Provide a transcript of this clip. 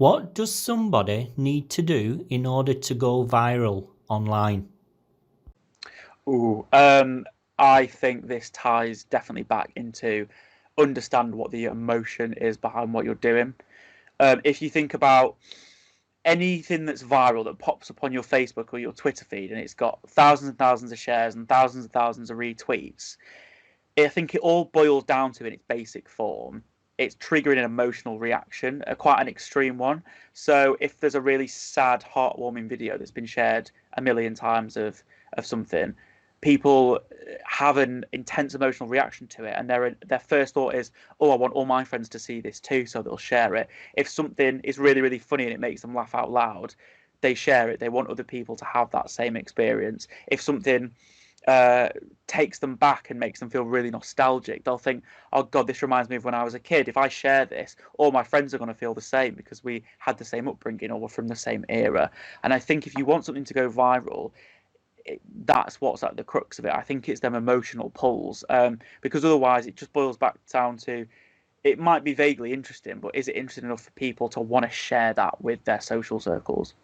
What does somebody need to do in order to go viral online? Ooh, I think this ties definitely back into understand what the emotion is behind what you're doing. If you think about anything that's viral that pops up on your Facebook or your Twitter feed and it's got thousands and thousands of shares and thousands of retweets, I think it all boils down to in its basic form. It's triggering an emotional reaction, quite an extreme one. So if there's a really sad, heartwarming video that's been shared a million times of something, people have an intense emotional reaction to it, and their first thought is, "Oh, I want all my friends to see this too," so they'll share it. If something is really, really funny and it makes them laugh out loud, they share it. They want other people to have that same experience. If something uh, takes them back and makes them feel really nostalgic. They'll think, "Oh God, this reminds me of when I was a kid. If I share this, all my friends are going to feel the same because we had the same upbringing or we're from the same era." And I think if you want something to go viral, that's what's at the crux of it. I think it's them emotional pulls, because otherwise it just boils back down to it might be vaguely interesting, but is it interesting enough for people to want to share that with their social circles?